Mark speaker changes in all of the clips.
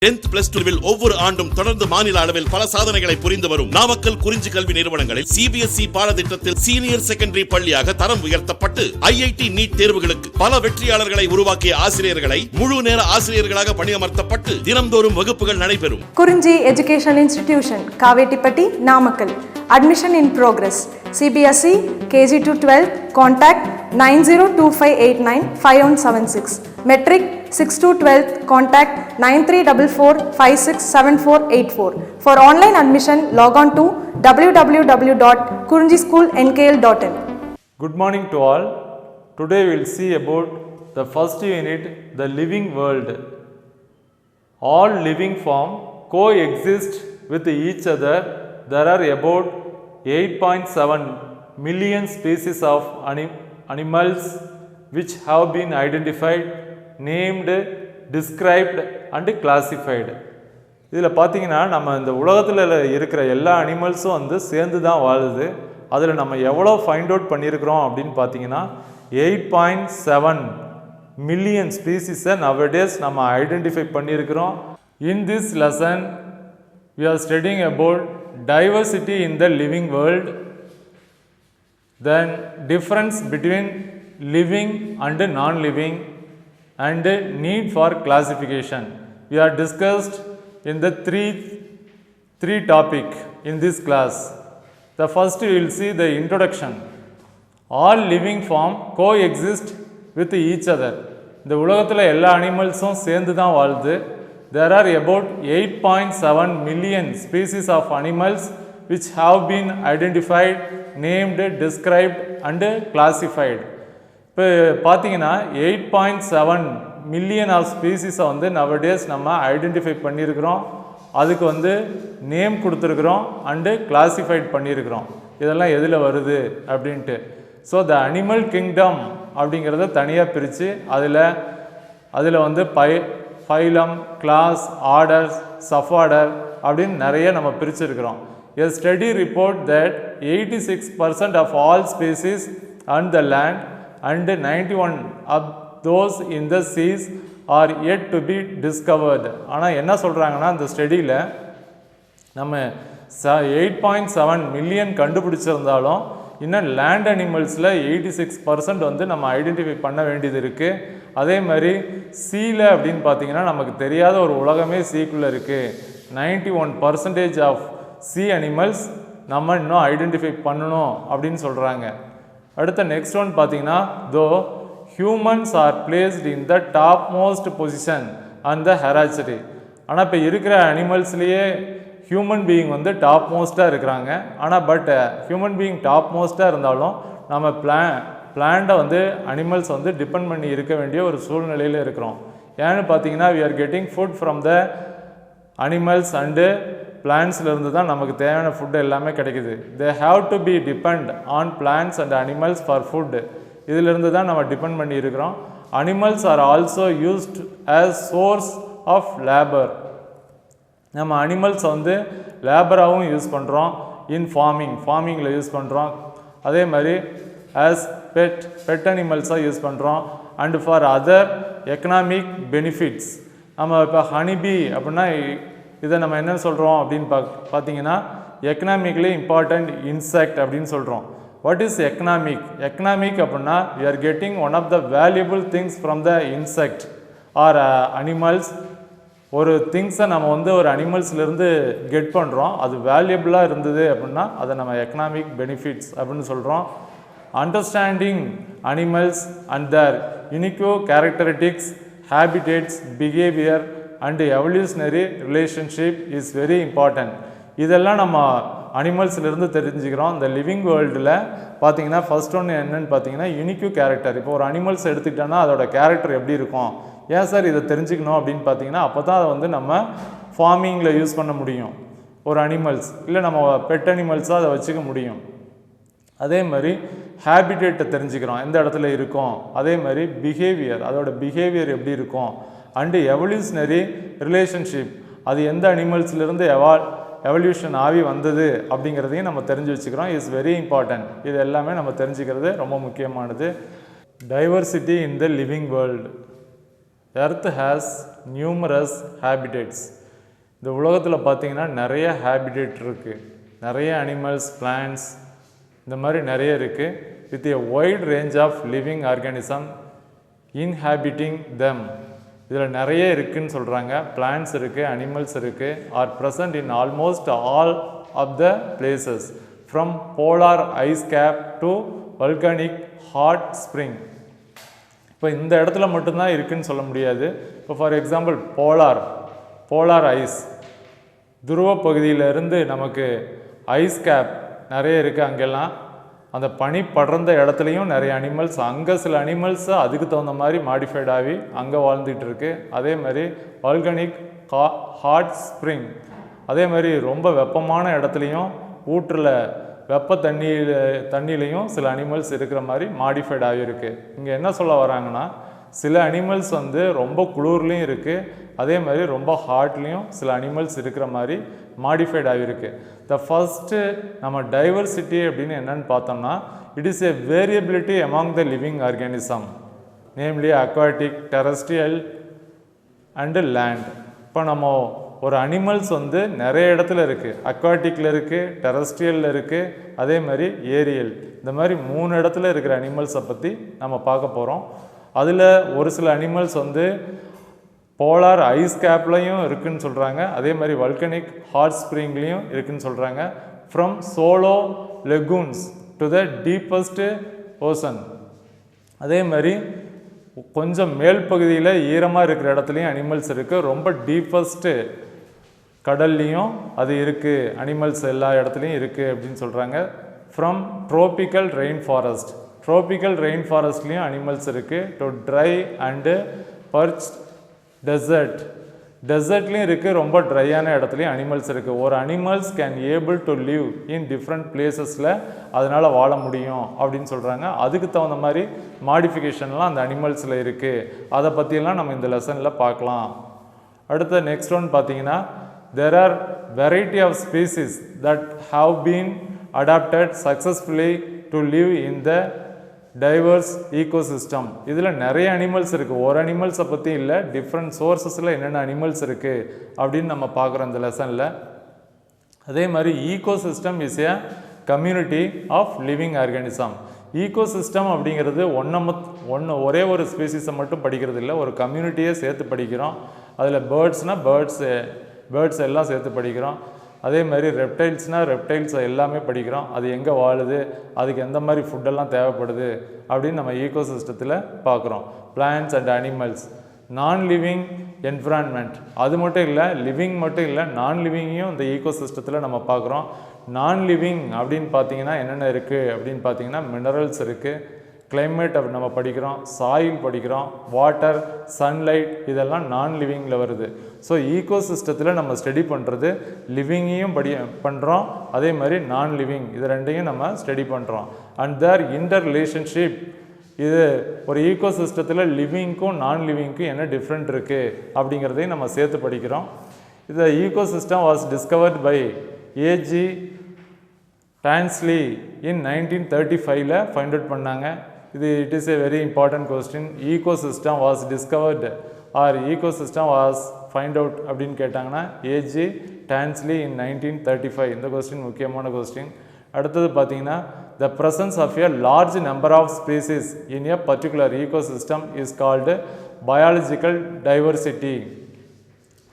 Speaker 1: 10th plus 12 ஒவ்வொரு ஆண்டும் தொடர்ந்து மாநில அளவில் பல சாதனைகளை புரிந்து வரும் நாமக்கல் குறிஞ்சி கல்வி நிறுவனங்களில் CBSE பாடத்திட்டத்தில் சீனியர் செகண்டரி பள்ளியாக தரம் உயர்த்தப்பட்டு IIT நீட் தேர்வுகளுக்கு பல வெற்றியாளர்களை உருவாக்கிய ஆசிரியர்களை முழு நேர ஆசிரியர்களாக பணியமர்த்தப்பட்டு தினம்தோறும் வகுப்புகள் நடைபெறும்.
Speaker 2: குறிஞ்சி educational institution, Kavettipatti, Namakkal. Admission in progress. CBSE KG to 12. Contact 9025895176. Metric 6 to 12. Contact 9344567484. For online admission, log on to www.kurinjischoolnkl.in.
Speaker 3: Good morning to all. Today we will see about the first unit, the living world. All living forms coexist with each other. There are about 8.7 million species of animals which have been identified, named, described and classified. இதில் பார்த்தீங்கன்னா நம்ம இந்த உலகத்தில் இருக்கிற எல்லா அனிமல்ஸும் வந்து சேர்ந்து தான் வாழுது. அதில் நம்ம எவ்வளோ ஃபைண்ட் அவுட் பண்ணியிருக்கிறோம் அப்படின்னு பார்த்தீங்கன்னா 8.7 மில்லியன் ஸ்பீசிஸை nowadays நம்ம ஐடென்டிஃபை பண்ணியிருக்கிறோம். In this lesson we are studying about diversity in the living world, then difference between living and non-living, and need for classification. We are discussed in the three topic in this class. The first we will see the introduction. All living form coexist with each other. இந்த உலகத்தில் எல்லா அனிமல்ஸும் சேர்ந்து தான் வாழுது. There are about 8.7 million species of animals which have been identified, named, described and classified. இப்போ பார்த்தீங்கன்னா 8.7 million of ஸ்பீசிஸை வந்து nowadays நம்ம ஐடென்டிஃபை பண்ணியிருக்கிறோம். அதுக்கு வந்து நேம் கொடுத்துருக்குறோம் அண்டு கிளாசிஃபைட் பண்ணியிருக்கிறோம். இதெல்லாம் எதில் வருது அப்படின்ட்டு. ஸோ த அனிமல் கிங்டம் அப்படிங்கிறத தனியாக பிரித்து அதில் வந்து ஃபைலம், கிளாஸ், ஆர்டர்ஸ், சப்ஆர்டர் அப்படின்னு நிறைய நம்ம பிரிச்சிருக்கிறோம். A study report that 86% of all species on the land and 91 of those in the seas are yet to be discovered. ஆனால் என்ன சொல்கிறாங்கன்னா இந்த ஸ்டடியில் நம்ம 8.7 மில்லியன் கண்டுபிடிச்சிருந்தாலும் இன்னும் லேண்ட் அனிமல்ஸில் 86% வந்து நம்ம ஐடென்டிஃபை பண்ண வேண்டியது இருக்குது. அதே மாதிரி சீல அப்படின்னு பார்த்தீங்கன்னா நமக்கு தெரியாத ஒரு உலகமே சீக்குள்ளே இருக்குது. 91% ஆஃப் சி அனிமல்ஸ் நம்ம இன்னும் ஐடென்டிஃபை பண்ணணும் அப்படின்னு சொல்கிறாங்க. அடுத்த நெக்ஸ்ட் ஒன் பார்த்தீங்கன்னா though humans are placed in the top most position and the hierarchy. ஆனால் இப்போ இருக்கிற அனிமல்ஸ்லேயே ஹியூமன் பீயிங் வந்து டாப் மோஸ்ட்டாக இருக்கிறாங்க. ஆனால் ஹியூமன் பீயிங் டாப் மோஸ்ட்டாக இருந்தாலும் நம்ம பிளான்ட்டை வந்து அனிமல்ஸ் வந்து டிபெண்ட் பண்ணி இருக்க வேண்டிய ஒரு சூழ்நிலையில் இருக்கிறோம். ஏன்னு பார்த்தீங்கன்னா we are getting food from the animals and பிளான்ட்ஸ்லேருந்து தான் நமக்கு தேவையான ஃபுட்டு எல்லாமே கிடைக்குது. they have to be depend on plants and animals for food. இதிலிருந்து தான் நம்ம டிபெண்ட் பண்ணி இருக்கிறோம். Animals are also used as source of labor. நம்ம அனிமல்ஸ் வந்து லேபராகவும் யூஸ் பண்ணுறோம். இன் ஃபார்மிங்கில் யூஸ் பண்ணுறோம். அதே மாதிரி ஆஸ் பெட் அனிமல்ஸாக யூஸ் பண்ணுறோம். And for other economic benefits. நம்ம இப்போ ஹனிபி அப்படின்னா இதை நம்ம என்ன சொல்கிறோம் அப்படின்னு பார்த்தீங்கன்னா எக்கனாமிக்லி இம்பார்ட்டண்ட் இன்செக்ட் அப்படின்னு சொல்கிறோம். வாட் இஸ் எக்கனாமிக் அப்படின்னா we are getting one of the valuable things from the insect or animals. ஒரு திங்ஸை நம்ம வந்து ஒரு அனிமல்ஸ்லேருந்து கெட் பண்ணுறோம், அது வேல்யூபிளாக இருந்தது அப்படின்னா அதை நம்ம எக்கனாமிக் பெனிஃபிட்ஸ் அப்படின்னு சொல்கிறோம். Understanding animals and their unique characteristics, habitats, behaviour and evolutionary relationship is very important. இதெல்லாம் நம்ம அனிமல்ஸ்லேருந்து தெரிஞ்சுக்கிறோம். இந்த லிவிங் வேர்ல்டில் பார்த்தீங்கன்னா ஃபர்ஸ்ட் ஒன்று என்னன்னு பார்த்தீங்கன்னா யூனிக் கேரக்டர். இப்போ ஒரு அனிமல்ஸ் எடுத்துக்கிட்டோன்னா அதோட கேரக்டர் எப்படி இருக்கும், ஏன் சார் இதை தெரிஞ்சுக்கணும் அப்படின்னு பார்த்தீங்கன்னா அப்போ தான் அதை வந்து நம்ம ஃபார்மிங்கில் யூஸ் பண்ண முடியும். ஒரு அனிமல்ஸ் இல்லை நம்ம பெட் அனிமல்ஸாக அதை வச்சுக்க முடியும். அதே மாதிரி ஹேபிடேட்டை தெரிஞ்சுக்கிறோம், எந்த இடத்துல இருக்கும். அதே மாதிரி பிஹேவியர், அதோட பிஹேவியர் எப்படி இருக்கும். அண்டு எவல்யூஷனரி ரிலேஷன்ஷிப், அது எந்த அனிமல்ஸ்லேருந்து எவல்யூஷன் ஆகி வந்தது அப்படிங்கிறதையும் நம்ம தெரிஞ்சு வச்சுக்கிறோம். Is very important. இது எல்லாமே நம்ம தெரிஞ்சுக்கிறது ரொம்ப முக்கியமானது. Diversity in the living world. Earth has numerous habitats. இந்த உலகத்தில் பார்த்தீங்கன்னா நிறைய ஹேபிடேட் இருக்குது. நிறைய அனிமல்ஸ், பிளான்ட்ஸ் இந்த மாதிரி நிறைய இருக்குது. With a wide range of living organism inhabiting them. இதில் நிறைய இருக்குதுன்னு சொல்கிறாங்க. பிளான்ட்ஸ் இருக்குது, அனிமல்ஸ் இருக்குது. Are present in almost all of the places from polar ice cap to volcanic hot spring. இப்போ இந்த இடத்துல மட்டும்தான் இருக்குதுன்னு சொல்ல முடியாது. இப்போ ஃபார் எக்ஸாம்பிள் போலார் ஐஸ், துருவ பகுதியிலிருந்து நமக்கு ஐஸ் கேப் நிறைய இருக்குது. அங்கெல்லாம் அந்த பனி படர்ந்த இடத்துலையும் நிறைய அனிமல்ஸ், அங்கே சில அனிமல்ஸ் அதுக்கு தகுந்த மாதிரி மாடிஃபைட் ஆகி அங்கே வாழ்ந்துட்டு இருக்கு. அதே மாதிரி வால்கனிக் ஹாட் ஸ்ப்ரிங், அதே மாதிரி ரொம்ப வெப்பமான இடத்துலையும் ஊற்றில் வெப்ப தண்ணியிலையும் சில அனிமல்ஸ் இருக்கிற மாதிரி மாடிஃபைட் ஆகியிருக்கு. இங்கே என்ன சொல்ல வராங்கன்னா, சில அனிமல்ஸ் வந்து ரொம்ப குளிர்லையும் இருக்குது, அதே மாதிரி ரொம்ப ஹாட்லேயும் சில அனிமல்ஸ் இருக்கிற மாதிரி மாடிஃபைட் ஆகியிருக்கு. த ஃபஸ்ட்டு நம்ம டைவர்சிட்டி அப்படின்னு என்னன்னு பார்த்தோம்னா, it is a variability among the living organism, namely aquatic, terrestrial and land. இப்போ நம்ம ஒரு அனிமல்ஸ் வந்து நிறைய இடத்துல இருக்குது. அக்வாட்டிக்கில் இருக்குது, டெரஸ்ட்ரியலில் இருக்குது, அதே மாதிரி ஏரியல். இந்த மாதிரி 3 இடத்துல இருக்கிற அனிமல்ஸை பற்றி நம்ம பார்க்க போகிறோம். அதில் ஒரு சில அனிமல்ஸ் வந்து போலார் ஐஸ் கேப்லையும் இருக்குதுன்னு சொல்கிறாங்க, அதே மாதிரி வல்கனிக் ஹாட் ஸ்ப்ரிங்லேயும் இருக்குதுன்னு சொல்கிறாங்க. From solo lagoons to the deepest ocean. அதே மாதிரி கொஞ்சம் மேல் பகுதியில் ஈரமாக இருக்கிற இடத்துலையும் அனிமல்ஸ் இருக்குது. ரொம்ப டீப்பஸ்ட்டு கடல்லையும் அது இருக்குது, அனிமல்ஸ் எல்லா இடத்துலையும் இருக்குது அப்படின்னு சொல்கிறாங்க. ஃப்ரம் ட்ரோபிக்கல் ரெயின் ஃபாரஸ்ட்லேயும் அனிமல்ஸ் இருக்குது. டு ட்ரை அண்டு பர்ச் டெசர்ட்லேயும் இருக்குது, ரொம்ப ட்ரையான இடத்துலையும் அனிமல்ஸ் இருக்குது. ஒரு animals can able to live in different பிளேசஸில் அதனால் வாழ முடியும் அப்படின்னு சொல்கிறாங்க. அதுக்கு தகுந்த மாதிரி மாடிஃபிகேஷன்லாம் அந்த அனிமல்ஸில் இருக்குது. அதை பற்றியெல்லாம் நம்ம இந்த லெசனில் பார்க்கலாம். அடுத்த நெக்ஸ்ட் ஒன் பார்த்தீங்கன்னா, there are variety of species that have been adapted successfully to live in the divorce ecosystem. இதில் நிறைய அனிமல்ஸ் இருக்குது. ஒரு அனிமல்ஸை பற்றி இல்லை, டிஃப்ரெண்ட் சோர்ஸஸில் என்னென்ன அனிமல்ஸ் இருக்குது அப்படின்னு நம்ம பார்க்குறோம் இந்த லெசனில். அதே மாதிரி ecosystem is a community of living organism. Ecosystem அப்படிங்கிறது ஒரே ஒரு ஸ்பீசிஸை மட்டும் படிக்கிறது இல்லை, ஒரு கம்யூனிட்டியே சேர்த்து படிக்கிறோம். அதில் பேர்ட்ஸ் எல்லாம் சேர்த்து படிக்கிறோம். அதே மாதிரி ரெப்டைல்ஸ் எல்லாமே படிக்கிறோம். அது எங்கே வாழுது, அதுக்கு எந்த மாதிரி ஃபுட்டெல்லாம் தேவைப்படுது அப்படின்னு நம்ம ஈகோசிஸ்டத்தில் பார்க்குறோம். பிளான்ட்ஸ் அண்ட் அனிமல்ஸ், நான் லிவிங் என்விரான்மெண்ட், அது மட்டும் இல்லை, லிவிங் மட்டும் இல்லை, நான் லிவிங்கையும் இந்த ஈகோசிஸ்டத்தில் நம்ம பார்க்குறோம். நான் லிவிங் அப்படின்னு பார்த்தீங்கன்னா என்னென்ன இருக்குது அப்படின்னு பார்த்தீங்கன்னா, மினரல்ஸ் இருக்குது, கிளைமேட் அப்படி நம்ம படிக்கிறோம், சாயில் படிக்கிறோம், வாட்டர், சன்லைட், இதெல்லாம் நான் லிவிங்கில் வருது. ஸோ ஈகோசிஸ்டத்தில் நம்ம ஸ்டடி பண்ணுறது லிவிங்கையும் பண்ணுறோம், அதே மாதிரி நான் லிவிங், இது ரெண்டையும் நம்ம ஸ்டடி பண்ணுறோம். அண்ட் தேர் இன்டர் ரிலேஷன்ஷிப், இது ஒரு ஈகோசிஸ்டத்தில் லிவிங்க்கும் நான் லிவிங்க்கும் என்ன டிஃப்ரெண்ட் இருக்குது அப்படிங்கிறதையும் நம்ம சேர்த்து படிக்கிறோம். இந்த ecosystem was discovered by A G Tansley in 1935 find out பண்ணாங்க. It is a very important question. Ecosystem was discovered or ecosystem was find out அப்படின்னு கேட்டாங்கன்னா ஏஜி டான்ஸ்லி இன் 1935. இந்த கொஸ்டின் முக்கியமான கொஸ்டின். அடுத்தது பார்த்தீங்கன்னா, the presence of a large number of species in a particular ecosystem is called biological diversity.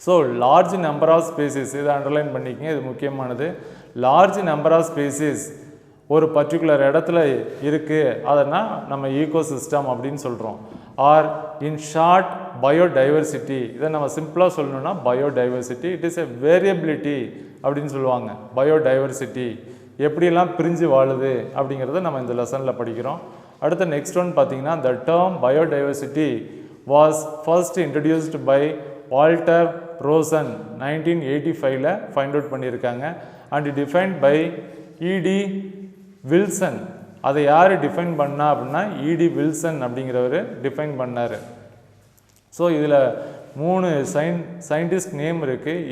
Speaker 3: So large number of species, இதை underline பண்ணிக்கங்க, இது முக்கியமானது. லார்ஜ் நம்பர் ஆஃப் ஸ்பீசிஸ் ஒரு particular இடத்துல இருக்குது, அதனால் நம்ம ஈகோசிஸ்டம் அப்படின்னு சொல்கிறோம். ஆர் இன் ஷார்ட் பயோடைவர்சிட்டி, இதை நம்ம சிம்பிளாக சொல்லணும்னா biodiversity it is a variability அப்படின்னு சொல்லுவாங்க. பயோடைவர்சிட்டி எப்படியெல்லாம் பிரிஞ்சு வாழுது அப்படிங்கிறத நம்ம இந்த லெசனில் படிக்கிறோம். அடுத்த நெக்ஸ்ட் ஒன் பார்த்தீங்கன்னா, the term biodiversity was first introduced by Walter Rosen 1985 find out பண்ணியிருக்காங்க. And defined by ED Wilson. அதை யார் டிஃபைன் பண்ணா அப்படின்னா இடி வில்சன் அப்படிங்கிறவர் டிஃபைன் பண்ணார். ஸோ இதில் 3 சயின்டிஸ்ட் நேம் இருக்குது.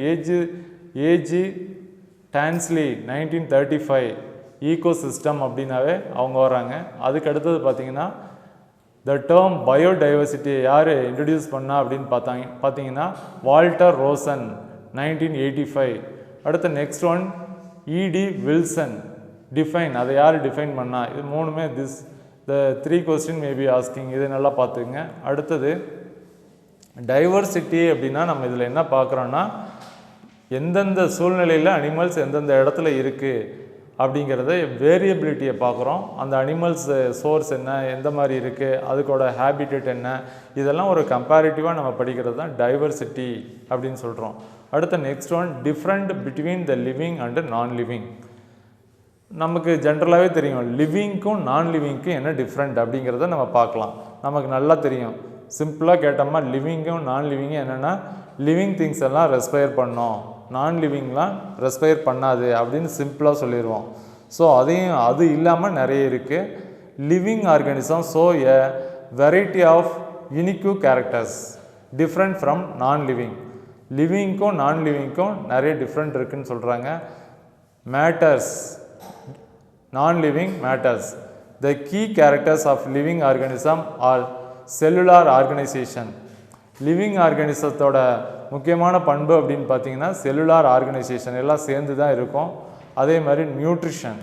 Speaker 3: ஏஜி டான்ஸ்லி 1935 ஈகோசிஸ்டம் அப்படின்னாவே அவங்க வராங்க. அதுக்கு அடுத்தது பார்த்தீங்கன்னா த டேர்ம் பயோடைவர்சிட்டியை யார் இன்ட்ரடியூஸ் பண்ணா அப்படின்னு பார்த்தீங்கன்னா வால்டர் ரோசன் 1985. அடுத்த நெக்ஸ்ட் ஒன் இடி வில்சன். டிஃபைன், அதை யார் டிஃபைன் பண்ணா? இது மூணுமே த 3 கொஸ்டின் மேபி ஆஸ்கிங். இதை நல்லா பார்த்துக்குங்க. அடுத்தது டைவர்சிட்டி அப்படின்னா நம்ம இதில் என்ன பார்க்குறோன்னா எந்தெந்த சூழ்நிலையில் அனிமல்ஸ் எந்தெந்த இடத்துல இருக்குது அப்படிங்கிறத வேரியபிலிட்டியை பார்க்குறோம். அந்த அனிமல்ஸ் சோர்ஸ் என்ன, எந்த மாதிரி இருக்குது, அதுக்கோட ஹேபிட்டட் என்ன, இதெல்லாம் ஒரு கம்பேரிட்டிவாக நம்ம படிக்கிறது தான் டைவர்சிட்டி அப்படின்னு சொல்கிறோம். அடுத்த next one different between the living and நான் லிவிங். நமக்கு ஜென்ரலாகவே தெரியும் லிவிங்க்கும் நான் லிவிங்க்கும் என்ன டிஃப்ரெண்ட் அப்படிங்கிறத நம்ம பார்க்கலாம். நமக்கு நல்லா தெரியும். சிம்பிளாக கேட்டோம்னா லிவிங்கும் நான் லிவிங்கும் என்னென்னா லிவிங் திங்ஸ் எல்லாம் ரெஸ்பயர் பண்ணோம், நான் லிவிங்லாம் ரெஸ்பயர் பண்ணாது அப்படின்னு சிம்பிளாக சொல்லிடுவோம். ஸோ அது இல்லாமல் நிறைய இருக்குது. Living organism so a variety of unique characters different from non living. லிவிங்க்கும் நான் லிவிங்க்கும் நிறைய டிஃப்ரெண்ட் இருக்குதுன்னு சொல்கிறாங்க. Matters, non-living matters. The key characters of living organism are cellular organization. Living ஆர்கானிசத்தோட முக்கியமான பண்பு அப்படின்னு பார்த்தீங்கன்னா செல்லுலார் ஆர்கனைசேஷன் எல்லாம் சேர்ந்து தான் இருக்கும். அதே மாதிரி நியூட்ரிஷன்,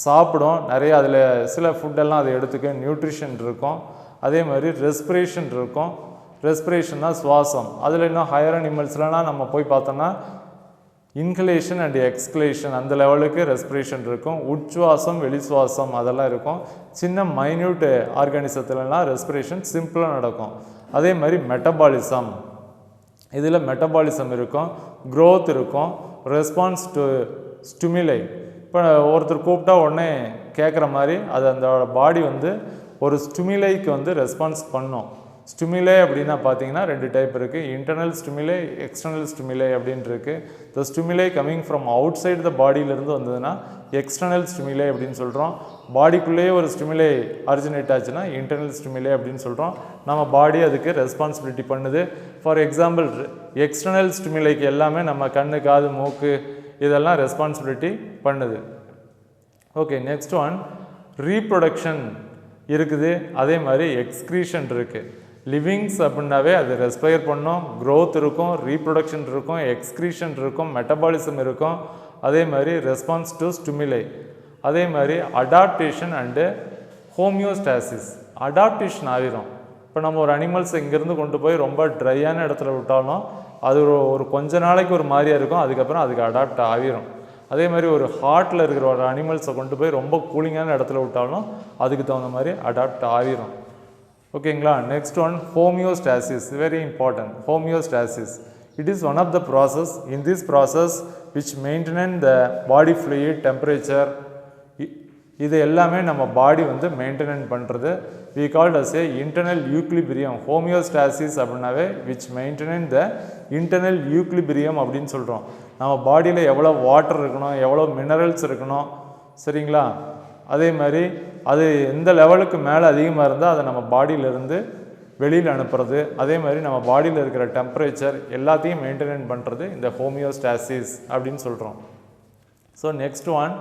Speaker 3: சாப்பிடும் நிறைய, அதில் சில ஃபுட்டெல்லாம் அதை எடுத்துக்க நியூட்ரிஷன் இருக்கும். அதே மாதிரி ரெஸ்பிரேஷன் இருக்கும். ரெஸ்பிரேஷன்னா சுவாசம். அதில் இன்னும் ஹையர் அனிமல்ஸ்லாம் நம்ம போய் பார்த்தோன்னா இன்ஹலேஷன் அண்ட் எக்ஸ்கலேஷன் அந்த லெவலுக்கு ரெஸ்பிரேஷன் இருக்கும். உட்சுவாசம் வெளிசுவாசம் அதெல்லாம் இருக்கும். சின்ன மைன்யூட் ஆர்கானிசத்துலலாம் ரெஸ்பிரேஷன் சிம்பிளாக நடக்கும். அதே மாதிரி மெட்டபாலிசம், இதில் மெட்டபாலிசம் இருக்கும், க்ரோத் இருக்கும், ரெஸ்பான்ஸ் டு ஸ்டிமுலை. இப்போ ஒருத்தர் கூப்பிட்டா உடனே கேட்குற மாதிரி அது அந்த பாடி வந்து ஒரு ஸ்டிமுலைக்கு வந்து ரெஸ்பான்ஸ் பண்ணும். ஸ்டிமுலே அப்படின்னா பார்த்தீங்கன்னா 2 டைப் இருக்குது. இன்டர்னல் ஸ்டிமுலே, எக்ஸ்டர்னல் ஸ்டிமுலே அப்படின்னு இருக்குது. The stimuli coming from outside the பாடியிலேருந்து வந்ததுன்னா எக்ஸ்டர்னல் ஸ்டிமுலே அப்படின்னு சொல்கிறோம். பாடிக்குள்ளேயே ஒரு ஸ்டிமுலே ஆரிஜினேட் ஆச்சுன்னா இன்டர்னல் ஸ்டிமுலே அப்படின்னு சொல்கிறோம். நம்ம பாடி அதுக்கு ரெஸ்பான்சிபிலிட்டி பண்ணுது. ஃபார் எக்ஸாம்பிள் எக்ஸ்டர்னல் ஸ்டிமுலேக்கு எல்லாமே நம்ம கண்ணு, காது, மூக்கு இதெல்லாம் ரெஸ்பான்சிபிலிட்டி பண்ணுது. ஓகே, நெக்ஸ்ட் ஒன் ரீப்ரொடக்ஷன் இருக்குது. அதே மாதிரி எக்ஸ்க்ரீஷன் இருக்குது. லிவிங்ஸ் அப்படின்னாவே அது ரெஸ்பயர் பண்ணும், க்ரோத் இருக்கும், ரீப்ரொடக்ஷன் இருக்கும், எக்ஸ்க்ரீஷன் இருக்கும், மெட்டபாலிசம் இருக்கும். அதே மாதிரி ரெஸ்பான்ஸ் டு ஸ்டிமுலை. அதே மாதிரி அடாப்டேஷன் அண்டு ஹோமியோஸ்டாசிஸ். அடாப்டேஷன் ஆகிரும். இப்போ நம்ம ஒரு அனிமல்ஸ் இங்கேருந்து கொண்டு போய் ரொம்ப ட்ரையான இடத்துல விட்டாலும் அது ஒரு கொஞ்ச நாளைக்கு ஒரு மாதிரியாக இருக்கும், அதுக்கப்புறம் அதுக்கு அடாப்ட் ஆகிரும். அதே மாதிரி ஒரு ஹார்ட்டில் இருக்கிற ஒரு அனிமல்ஸை கொண்டு போய் ரொம்ப கூலிங்கான இடத்துல விட்டாலும் அதுக்கு தகுந்த மாதிரி அடாப்ட் ஆகிரும். ஓகேங்களா. Next one homeostasis, very important. Homeostasis it is one of the process. In this process which maintain the body fluid, temperature, இது எல்லாமே நம்ம பாடி வந்து மெயின்டெனன் பண்ணுறது. We called as a internal equilibrium. Homeostasis அப்படின்னாவே which maintain the internal equilibrium அப்படின்னு சொல்கிறோம். நம்ம பாடியில் எவ்வளோ வாட்டர் இருக்கணும், எவ்வளோ மினரல்ஸ் இருக்கணும், சரிங்களா. அதே மாதிரி அது எந்த லெவலுக்கு மேலே அதிகமாக இருந்தால் அதை நம்ம பாடியிலேருந்து வெளியில் அனுப்புறது. அதே மாதிரி நம்ம பாடியில் இருக்கிற டெம்பரேச்சர் எல்லாத்தையும் மெயின்டைன் பண்ணுறது இந்த ஹோமியோஸ்டாசிஸ் அப்படின்னு சொல்கிறோம். So next one,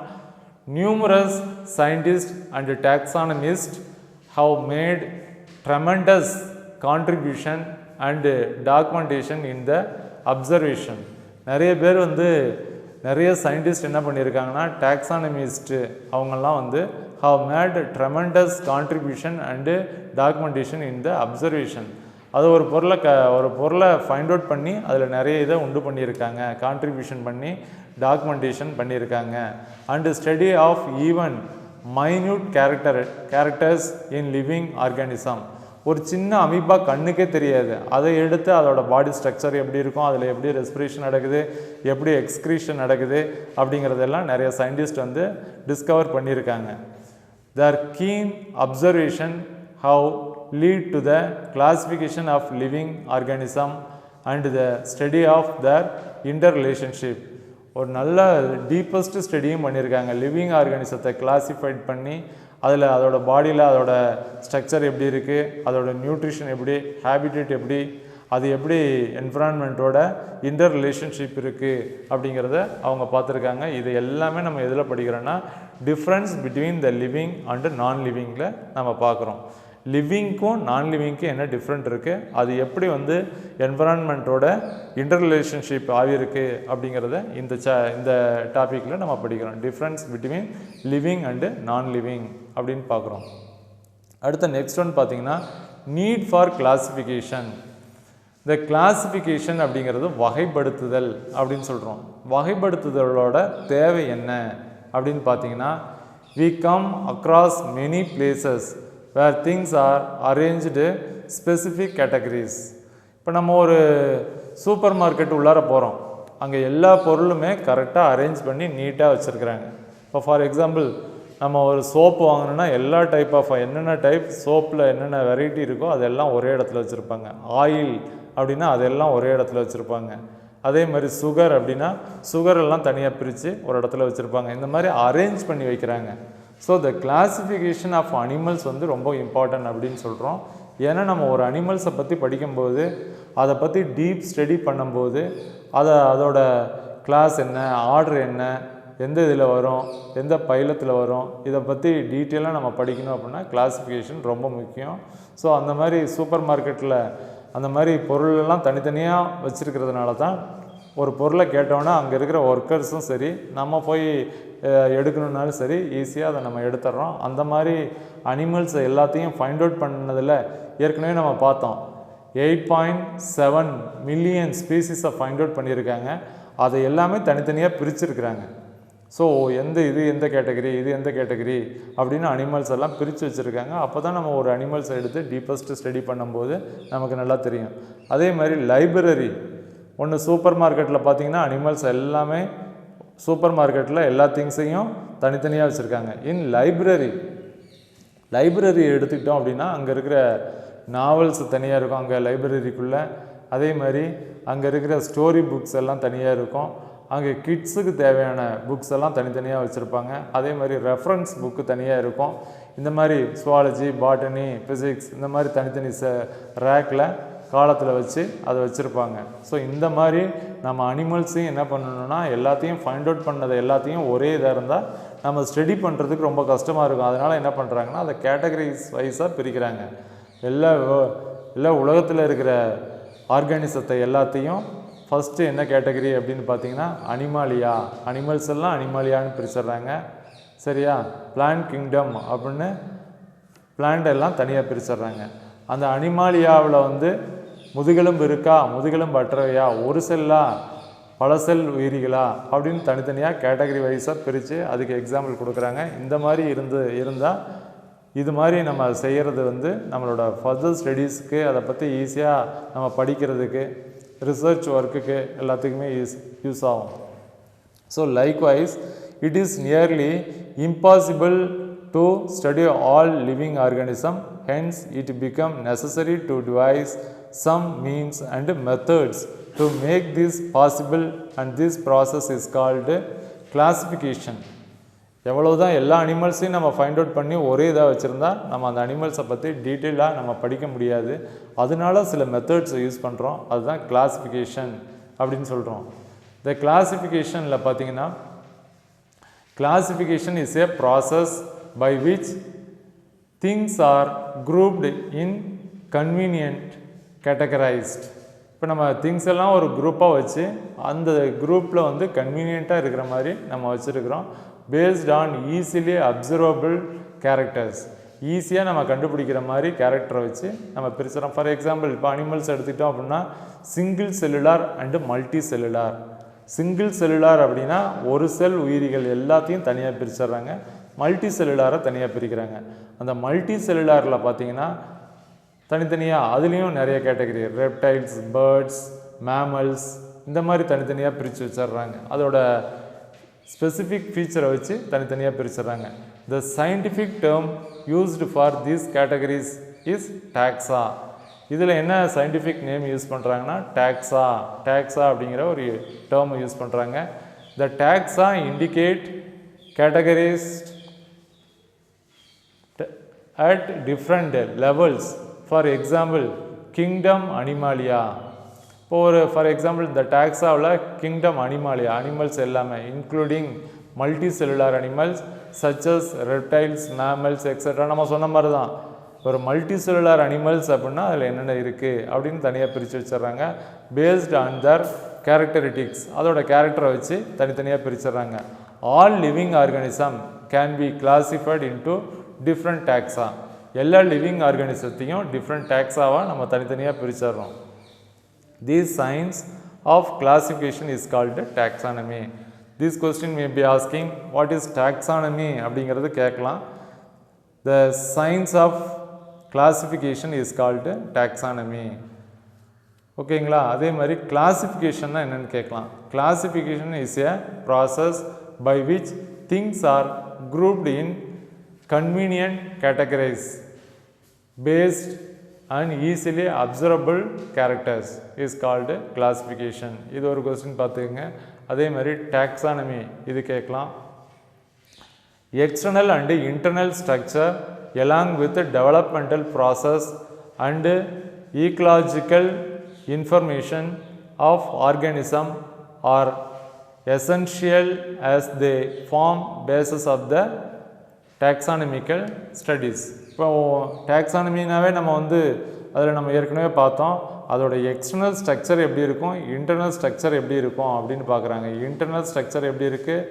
Speaker 3: numerous scientist and taxonomist have made tremendous contribution and documentation in the observation. நிறைய பேர் வந்து நிறைய சயின்டிஸ்ட் என்ன பண்ணியிருக்காங்கன்னா டாக்ஸானமிஸ்ட் அவங்கெல்லாம் வந்து have made tremendous contribution and documentation in the observation. அது ஒரு பொருளை ஃபைண்ட் அவுட் பண்ணி அதில் நிறைய இதை உண்டு பண்ணியிருக்காங்க, கான்ட்ரிபியூஷன் பண்ணி டாக்குமெண்டேஷன் பண்ணியிருக்காங்க. And study of even minute characters in living organism. ஒரு சின்ன அமீபா கண்ணுக்கே தெரியாது, அதை எடுத்து அதோட பாடி ஸ்ட்ரக்சர் எப்படி இருக்கும், அதில் எப்படி ரெஸ்பிரேஷன் நடக்குது, எப்படி எக்ஸ்க்ரீஷன் நடக்குது அப்படிங்கிறதெல்லாம் நிறைய சயின்டிஸ்ட் வந்து டிஸ்கவர் பண்ணியிருக்காங்க. their keen observation have lead to the classification of living organism and the study of their interrelationship. ஒரு நல்ல டீப்பஸ்ட் ஸ்டடியும் பண்ணியிருக்காங்க. லிவிங் ஆர்கானிசத்தை கிளாஸிஃபைட் பண்ணி அதில் அதோட பாடியில் அதோட ஸ்ட்ரக்சர் எப்படி இருக்குது, அதோட நியூட்ரிஷன் எப்படி, ஹேபிட்டேட் எப்படி, அது எப்படி என்விரான்மெண்ட்டோட இன்டர் ரிலேஷன்ஷிப் இருக்குது அப்படிங்கிறத அவங்க பார்த்துருக்காங்க. இது எல்லாமே நம்ம எதில் படிக்கிறோன்னா difference between the living and non லிவிங்கில் நம்ம பார்க்குறோம். லிவிங்க்கும் நான் லிவிங்க்கும் என்ன டிஃப்ரெண்ட் இருக்குது, அது எப்படி வந்து என்விரான்மெண்ட்டோட இன்டர் ரிலேஷன்ஷிப் ஆகியிருக்கு அப்படிங்கிறத இந்த டாப்பிக்கில் நம்ம படிக்கிறோம். டிஃப்ரென்ஸ் பிட்வீன் லிவிங் அண்டு நான் லிவிங் அப்படின்னு பார்க்குறோம். அடுத்த நெக்ஸ்ட் ஒன் பார்த்திங்கன்னா நீட் ஃபார் கிளாசிஃபிகேஷன். இந்த கிளாசிஃபிகேஷன் அப்படிங்கிறது வகைப்படுத்துதல் அப்படின்னு சொல்கிறோம். வகைப்படுத்துதலோட தேவை என்ன அப்படின்னு பார்த்தீங்கன்னா we come across many places where things are arranged specific categories. இப்போ நம்ம ஒரு சூப்பர் மார்க்கெட் உள்ளார போகிறோம், அங்கே எல்லா பொருளுமே கரெக்டாக அரேஞ்ச் பண்ணி நீட்டாக வச்சுருக்குறாங்க. இப்போ ஃபார் எக்ஸாம்பிள் நம்ம ஒரு சோப்பு வாங்கணுன்னா எல்லா டைப் ஆஃப் என்னென்ன டைப் சோப்பில் என்னென்ன வெரைட்டி இருக்கோ அதெல்லாம் ஒரே இடத்துல வச்சுருப்பாங்க. ஆயில் அப்படின்னா அதெல்லாம் ஒரே இடத்துல வச்சுருப்பாங்க. அதே மாதிரி சுகர் அப்படின்னா சுகர் எல்லாம் தனியாக பிரித்து ஒரு இடத்துல வச்சுருப்பாங்க. இந்த மாதிரி அரேஞ்ச் பண்ணி வைக்கிறாங்க. So the classification of animals வந்து ரொம்ப இம்பார்ட்டன்ட் அப்படின்னு சொல்கிறோம். ஏன்னா நம்ம ஒரு அனிமல்ஸை பற்றி படிக்கும்போது அதை பற்றி டீப் ஸ்டடி பண்ணும்போது அதோட கிளாஸ் என்ன, ஆர்டர் என்ன, எந்த இதில் வரும், எந்த பைலத்தில் வரும், இதை பற்றி டீட்டெயிலாக நம்ம படிக்கணும் அப்படின்னா கிளாசிஃபிகேஷன் ரொம்ப முக்கியம். ஸோ அந்த மாதிரி சூப்பர் மார்க்கெட்டில் அந்த மாதிரி பொருளெல்லாம் தனித்தனியாக வச்சுருக்கிறதுனால தான் ஒரு பொருளை கேட்டோன்னா அங்கே இருக்கிற ஒர்க்கர்ஸும் சரி, நம்ம போய் எடுக்கணுன்னாலும் சரி ஈஸியாக அதை நம்ம எடுத்துடுறோம். அந்த மாதிரி அனிமல்ஸை எல்லாத்தையும் ஃபைண்ட் அவுட் பண்ணதில் ஏற்கனவே நம்ம பார்த்தோம் 8.7 மில்லியன் ஸ்பீசிஸை ஃபைண்ட் அவுட் பண்ணியிருக்காங்க. அதை எல்லாமே தனித்தனியாக பிரிச்சுருக்குறாங்க. ஸோ இது எந்த கேட்டகரி, இது எந்த கேட்டகரி அப்படின்னு அனிமல்ஸ் எல்லாம் பிரித்து வச்சுருக்காங்க. அப்போ தான் நம்ம ஒரு அனிமல்ஸை எடுத்து டீப்பஸ்ட்டு ஸ்டடி பண்ணும்போது நமக்கு நல்லா தெரியும். அதே மாதிரி லைப்ரரி ஒன்று சூப்பர் மார்க்கெட்டில் பார்த்திங்கன்னா அனிமல்ஸ் எல்லாமே சூப்பர் மார்க்கெட்டில் எல்லா திங்ஸையும் தனித்தனியாக வச்சுருக்காங்க. இன் லைப்ரரி எடுத்துக்கிட்டோம் அப்படின்னா அங்கே இருக்கிற நாவல்ஸ் தனியாக இருக்கும் அங்கே லைப்ரரிக்குள்ளே. அதே மாதிரி அங்கே இருக்கிற ஸ்டோரி புக்ஸ் எல்லாம் தனியாக இருக்கும். அங்கே கிட்ஸுக்கு தேவையான புக்ஸ் எல்லாம் தனித்தனியாக வச்சுருப்பாங்க. அதே மாதிரி ரெஃபரன்ஸ் புக்கு தனியாக இருக்கும். இந்த மாதிரி சுவாலஜி, பாட்டனி, ஃபிசிக்ஸ் இந்த மாதிரி தனித்தனி ரேக்கில் காலத்தில் வச்சு அதை வச்சுருப்பாங்க. ஸோ இந்த மாதிரி நம்ம அனிமல்ஸையும் என்ன பண்ணணும்னா எல்லாத்தையும் ஃபைண்ட் அவுட் பண்ணதை எல்லாத்தையும் ஒரே இதாக இருந்தால் நம்ம ஸ்டடி பண்ணுறதுக்கு ரொம்ப கஷ்டமாக இருக்கும். அதனால் என்ன பண்ணுறாங்கன்னா அதை கேட்டகரிஸ் வைஸாக பிரிக்கிறாங்க. எல்லா உலகத்தில் இருக்கிற ஆர்கானிசத்தை எல்லாத்தையும் ஃபஸ்ட்டு என்ன கேட்டகரி அப்படின்னு பார்த்தீங்கன்னா அனிமாலியா, அனிமல்ஸ் எல்லாம் அனிமாலியான்னு பிரிச்சிடுறாங்க. சரியா? பிளான்ட் கிங்டம் அப்படின்னு பிளான்ட் எல்லாம் தனியாக பிரிச்சிடுறாங்க. அந்த அனிமாலியாவில் வந்து முதுகெலும்பு இருக்கா, முதுகெலும்பு அற்றவையா, ஒரு செல்லா, பல செல் உயிரிகளா அப்படின்னு தனித்தனியாக கேட்டகரி வைஸாக பிரித்து அதுக்கு எக்ஸாம்பிள் கொடுக்குறாங்க. இந்த மாதிரி இருந்தால் இது மாதிரி நம்ம செய்கிறது வந்து நம்மளோட ஃபர்தர் ஸ்டடீஸ்க்கு அதை பற்றி ஈஸியாக நம்ம படிக்கிறதுக்கு, ரிசர்ச் ஒர்க்குக்கு எல்லாத்துக்குமே யூஸ் ஆகும். So likewise it is nearly impossible to study all living organism, hence it become necessary to devise some means and methods to make this possible, and this process is called classification. எவ்வளவுதான் எல்லா அனிமல்ஸையும் நம்ம find out பண்ணி ஒரே இதாக வச்சுருந்தா நம்ம அந்த அனிமல்ஸை பற்றி டீட்டெயிலாக நம்ம படிக்க முடியாது. அதனால சில மெத்தட்ஸை யூஸ் பண்ணுறோம். அதுதான் கிளாசிஃபிகேஷன் அப்படின்னு சொல்கிறோம். இந்த கிளாசிஃபிகேஷனில் பார்த்தீங்கன்னா classification is a process by which things are grouped in convenient categorized. இப்போ நம்ம திங்ஸ் எல்லாம் ஒரு குரூப்பாக வச்சு அந்த குரூப்பில் வந்து கன்வீனியண்ட்டாக இருக்கிற மாதிரி நம்ம வச்சுருக்கிறோம். Based on easily observable characters, ஈஸியாக நம்ம கண்டுபிடிக்கிற மாதிரி கேரக்டரை வச்சு நம்ம பிரிச்சுறோம். ஃபார் எக்ஸாம்பிள் இப்போ அனிமல்ஸ் எடுத்துக்கிட்டோம் அப்படின்னா single cellular and multi cellular. Single cellular அப்படின்னா ஒரு செல் உயிரிகள் எல்லாத்தையும் தனியாக பிரிச்சிடுறாங்க. மல்டி செல்லுலாரை தனியாக பிரிக்கிறாங்க. அந்த மல்டி செல்லுலாரில் பார்த்தீங்கன்னா தனித்தனியாக அதுலேயும் நிறைய கேட்டகரி, ரெப்டைல்ஸ், பேர்ட்ஸ், மேமல்ஸ் இந்த மாதிரி தனித்தனியாக பிரித்து வச்சிடுறாங்க. அதோட ஸ்பெசிஃபிக் ஃபீச்சரை வச்சு தனித்தனியாக பிரிச்சிடுறாங்க. The scientific term used for these categories is taxa. இதில் என்ன சயின்டிஃபிக் நேம் யூஸ் பண்ணுறாங்கன்னா டாக்ஸா அப்படிங்கிற ஒரு டேர்மை யூஸ் பண்ணுறாங்க. த டாக்ஸா indicate கேட்டகரிஸ்ட் at different levels. For example, kingdom animalia. For example, the taxaவில் kingdom animalia, animals எல்லாமே including multicellular animals such as reptiles, mammals, etc. நம்ம சொன்ன மாதிரி தான் ஒரு மல்டி செல்லுலார் அனிமல்ஸ் அப்படின்னா அதில் என்னென்ன இருக்குது அப்படின்னு தனியாக பிரித்து வச்சிடுறாங்க. பேஸ்ட் ஆன் தர் கேரக்டரிட்டிக்ஸ், அதோட கேரக்டரை வச்சு தனித்தனியாக பிரிச்சிடுறாங்க. All living organism can be classified into different taxa. எல்லா லிவிங் ஆர்கானிசத்தையும் டிஃப்ரெண்ட் டேக்ஸாவாக நம்ம தனித்தனியாக பிரிச்சிடுறோம். These science of classification is called taxonomy. This question may be asking what is taxonomy அப்படிங்கிறது கேட்கலாம். The science of classification is called taxonomy. ஓகேங்களா? அதே மாதிரி கிளாசிஃபிகேஷன்னா என்னென்னு கேட்கலாம். Classification is a process by which things are grouped in convenient categories based and easily observable characters is called classification. இது ஒரு question பார்த்துக்கங்க. அதே மாதிரி taxonomy இது கேட்கலாம். External and internal structure along with developmental process and ecological information of organism are essential as they form basis of the taxonomical studies. இப்போ டாக்ஸானமினாவே நம்ம அதில் நம்ம ஏற்கனவே பார்த்தோம். அதோட எக்ஸ்டர்னல் ஸ்ட்ரக்சர் எப்படி இருக்கும், இன்டர்னல் ஸ்ட்ரக்சர் எப்படி இருக்கும் அப்படின்னு பார்க்குறாங்க. இன்டர்னல் ஸ்ட்ரக்சர் எப்படி இருக்குது,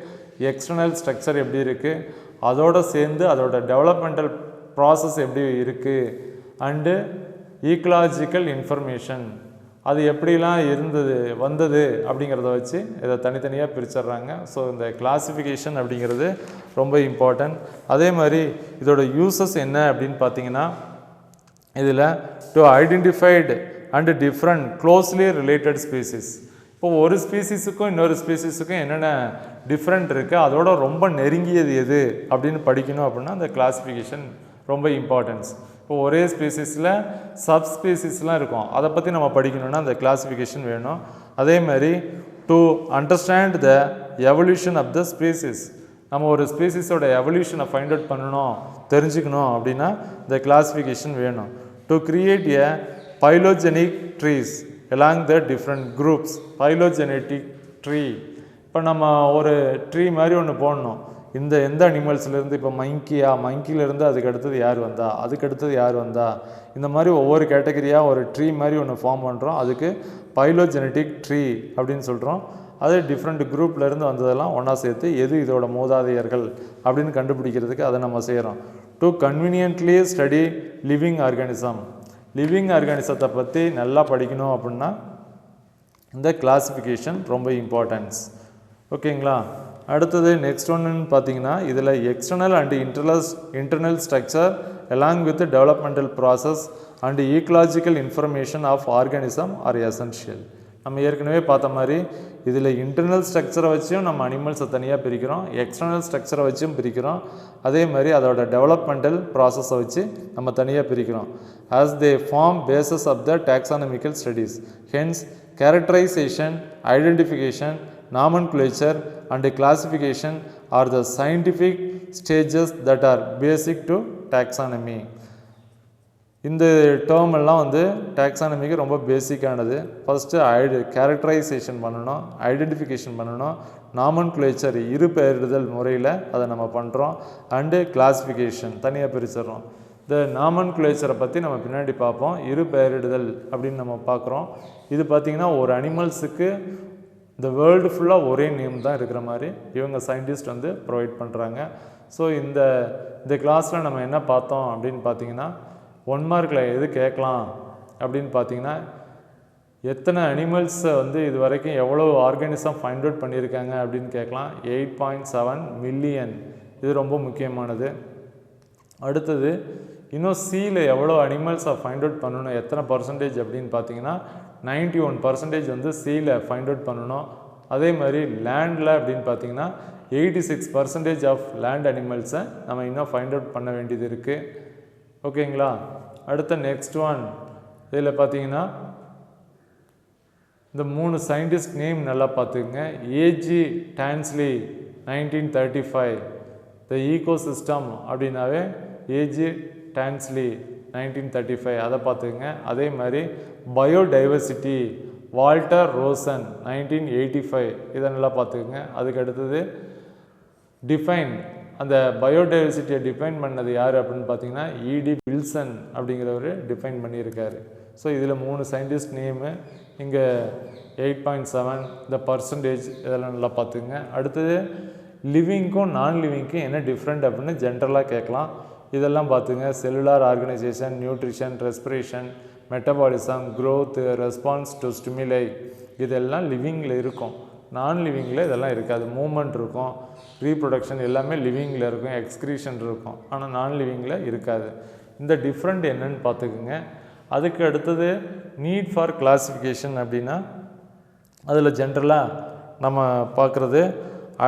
Speaker 3: எக்ஸ்டர்னல் ஸ்ட்ரக்சர் எப்படி இருக்குது, அதோடு சேர்ந்து அதோட டெவலப்மெண்டல் ப்ராசஸ் எப்படி இருக்குது, அண்டு ஈக்கலாஜிக்கல் இன்ஃபர்மேஷன் அது எப்படிலாம் வந்தது அப்படிங்கிறத வச்சு இதை தனித்தனியாக பிரிச்சிடுறாங்க. ஸோ இந்த கிளாசிஃபிகேஷன் அப்படிங்கிறது ரொம்ப இம்பார்ட்டன்ட். அதே மாதிரி இதோட யூசஸ் என்ன அப்படின்னு பார்த்தீங்கன்னா, இதில் to identified and different closely related species. இப்போ ஒரு ஸ்பீசிஸுக்கும் இன்னொரு ஸ்பீசிஸுக்கும் என்னென்ன டிஃப்ரெண்ட் இருக்குது, அதோட ரொம்ப நெருங்கியது எது அப்படின்னு படிக்கணும் அப்படின்னா அந்த கிளாசிஃபிகேஷன் ரொம்ப இம்பார்ட்டன்ஸ். இப்போ ஒரே ஸ்பீசிஸில் சப்ஸ்பீசிஸ்லாம் இருக்கும், அதை பற்றி நம்ம படிக்கணும்னா அந்த கிளாசிஃபிகேஷன் வேணும். அதே மாதிரி to understand the evolution of the species, நம்ம ஒரு ஸ்பீசிஸோட எவல்யூஷனை ஃபைண்ட் அவுட் பண்ணணும், தெரிஞ்சுக்கணும் அப்படின்னா இந்த கிளாசிஃபிகேஷன் வேணும். To create a phylogenic trees along the different groups. Phylogenetic tree, இப்போ நம்ம ஒரு ட்ரீ மாதிரி ஒன்று போடணும். எந்த அனிமல்ஸ்லேருந்து, இப்போ மங்கிலேருந்து அதுக்கு அடுத்தது யார் வந்தா, அதுக்கு அடுத்தது யார் வந்தா, இந்த மாதிரி ஒவ்வொரு கேட்டகரியாக ஒரு ட்ரீ மாதிரி ஒன்று ஃபார்ம் பண்ணுறோம். அதுக்கு பைலோஜெனட்டிக் ட்ரீ அப்படின்னு சொல்கிறோம். அது டிஃப்ரெண்ட் குரூப்லேருந்து வந்ததெல்லாம் ஒன்றா சேர்த்து எது இதோட மூதாதையர்கள் அப்படின்னு கண்டுபிடிக்கிறதுக்கு அதை நம்ம செய்கிறோம். To conveniently study living organism. Living ஆர்கானிசத்தை பற்றி நல்லா படிக்கணும் அப்படின்னா இந்த கிளாசிஃபிகேஷன் ரொம்ப இம்பார்ட்டன்ஸ். ஓகேங்களா? அடுத்தது நெக்ஸ்ட் ஒன்றுன்னு பார்த்தீங்கன்னா, இதில் external and internal structure along with developmental process and ecological information of organism are essential. நம்ம ஏற்கனவே பார்த்த மாதிரி இதில் இன்டர்னல் ஸ்ட்ரக்சரை வச்சும் நம்ம அனிமல்ஸை தனியாக பிரிக்கிறோம், எக்ஸ்டர்னல் ஸ்ட்ரக்சரை வச்சும் பிரிக்கிறோம். அதே மாதிரி அதோட டெவலப்மெண்டல் ப்ராசஸை வச்சு நம்ம தனியாக பிரிக்கிறோம். As they form bases of the taxonomical studies. Hence characterisation, identification, nomenclature and classification are the scientific stages that are basic to taxonomy. இந்த டேர்ம் எல்லாம் டாக்ஸானமிக்கு ரொம்ப பேசிக்கானது. ஃபஸ்ட்டு கேரக்டரைசேஷன் பண்ணணும், ஐடென்டிஃபிகேஷன் பண்ணணும், நாமன்குலேச்சர் இரு பெயரிடுதல் முறையில் அதை நம்ம பண்ணுறோம், அண்டு கிளாஸிஃபிகேஷன் தனியாக பிரிச்சிடறோம். இந்த நாமன்குலேச்சரை பற்றி நம்ம பின்னாடி பார்ப்போம். இரு பெயரிடுதல் அப்படின்னு நம்ம பார்க்குறோம். இது பார்த்திங்கன்னா ஒரு அனிமல்ஸுக்கு இந்த வேர்ல்டு ஃபுல்லாக ஒரே நேம் தான் இருக்கிற மாதிரி இவங்க சயின்டிஸ்ட் ப்ரொவைட் பண்ணுறாங்க. ஸோ இந்த கிளாஸில் நம்ம என்ன பார்த்தோம் அப்படின்னு பார்த்தீங்கன்னா, 1 மார்க்கில் எது கேட்கலாம் அப்படின்னு பார்த்தீங்கன்னா, எத்தனை அனிமல்ஸை இது வரைக்கும் எவ்வளோ ஆர்கானிசம் ஃபைண்ட் அவுட் பண்ணியிருக்காங்க அப்படின்னு கேட்கலாம். 8.7 மில்லியன். இது ரொம்ப முக்கியமானது. அடுத்தது இன்னும் சீயில் எவ்வளோ அனிமல்ஸை ஃபைண்ட் அவுட் பண்ணணும், எத்தனை பர்சன்டேஜ் அப்படின்னு பார்த்தீங்கன்னா 91% சீயில் ஃபைண்ட் அவுட் பண்ணணும். அதே மாதிரி லேண்டில் அப்படின்னு பார்த்தீங்கன்னா 86% ஆஃப் லேண்ட் அனிமல்ஸை நம்ம இன்னும் ஃபைண்ட் அவுட் பண்ண வேண்டியது இருக்குது. ஓகேங்களா? அடுத்த நெக்ஸ்ட் ஒன் இதில் பார்த்தீங்கன்னா இந்த 3 சயின்டிஸ்ட் நேம் நல்லா பார்த்துக்குங்க. ஏஜி டான்ஸ்லி 1935. த ஈகோசிஸ்டம் அப்படின்னாவே ஏஜி டான்ஸ்லி 1935 அதை பார்த்துக்குங்க. அதே மாதிரி பயோடைவர்சிட்டி வால்டர் ரோசன் 1985 இதை நல்லா பார்த்துக்குங்க. அதுக்கு அடுத்தது டிஃபைன் அந்த பயோடைவர்சிட்டியை டிஃபைன் பண்ணது யார் அப்படின்னு பார்த்தீங்கன்னா இடி வில்சன் அப்படிங்கிறவர் டிஃபைன் பண்ணியிருக்காரு. ஸோ இதில் 3 சயின்டிஸ்ட் நேமு, இங்கே 8.7 இந்த பர்சன்டேஜ் இதெல்லாம் நல்லா பார்த்துக்குங்க. அடுத்தது லிவிங்க்கும் நான் லிவிங்க்கும் என்ன டிஃப்ரெண்ட் அப்படின்னு ஜென்ரலாக கேட்கலாம். இதெல்லாம் பார்த்துங்க. Cellular organisation, nutrition, respiration, metabolism, growth, response to ஸ்டிமுலை, இதெல்லாம் லிவிங்கில் இருக்கும். நான் லிவிங்கில் இதெல்லாம் இருக்காது. மூமெண்ட் இருக்கும், ரீப்ரொடக்ஷன் எல்லாமே லிவிங்கில் இருக்கும், எக்ஸ்க்ரீஷன் இருக்கும். ஆனால் நான் லிவிங்கில் இருக்காது. இந்த டிஃப்ரெண்ட் என்னன்னு பார்த்துக்குங்க. அதுக்கு அடுத்தது நீட் ஃபார் கிளாசிஃபிகேஷன் அப்படின்னா அதில் ஜென்ரலாக நம்ம பார்க்குறது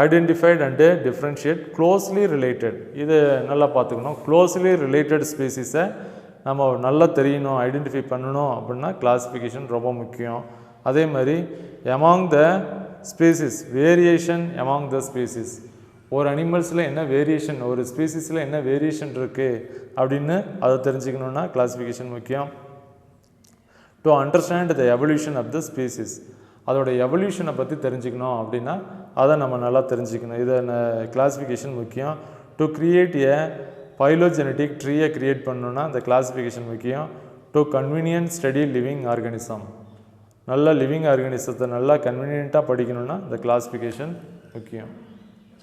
Speaker 3: identified and differentiate, closely related. இது நல்லா பார்த்துக்கணும். க்ளோஸ்லி ரிலேட்டட் ஸ்பீசிஸை நம்ம நல்லா தெரியணும், ஐடென்டிஃபை பண்ணணும் அப்படின்னா கிளாசிஃபிகேஷன் ரொம்ப முக்கியம். அதே மாதிரி among the species, variation among the species, ஒரு அனிமல்ஸில் என்ன வேரியேஷன், ஒரு ஸ்பீசிஸில் என்ன வேரியேஷன் இருக்குது அப்படின்னு அதை தெரிஞ்சுக்கணுன்னா கிளாசிஃபிகேஷன் முக்கியம். To understand the evolution of the species, அதோட எவல்யூஷனை பற்றி தெரிஞ்சுக்கணும் அப்படின்னா அதை நம்ம நல்லா தெரிஞ்சுக்கணும். இதை கிளாசிஃபிகேஷன் முக்கியம். டு கிரியேட் ஏ பைலோஜெனட்டிக் ட்ரீயை க்ரியேட் பண்ணணுன்னா அந்த கிளாசிஃபிகேஷன் முக்கியம். To convenient study living organism, நல்ல லிவிங் ஆர்கானிசத்தை நல்லா கன்வீனியண்ட்டாக படிக்கணுன்னா இந்த கிளாசிஃபிகேஷன் முக்கியம்.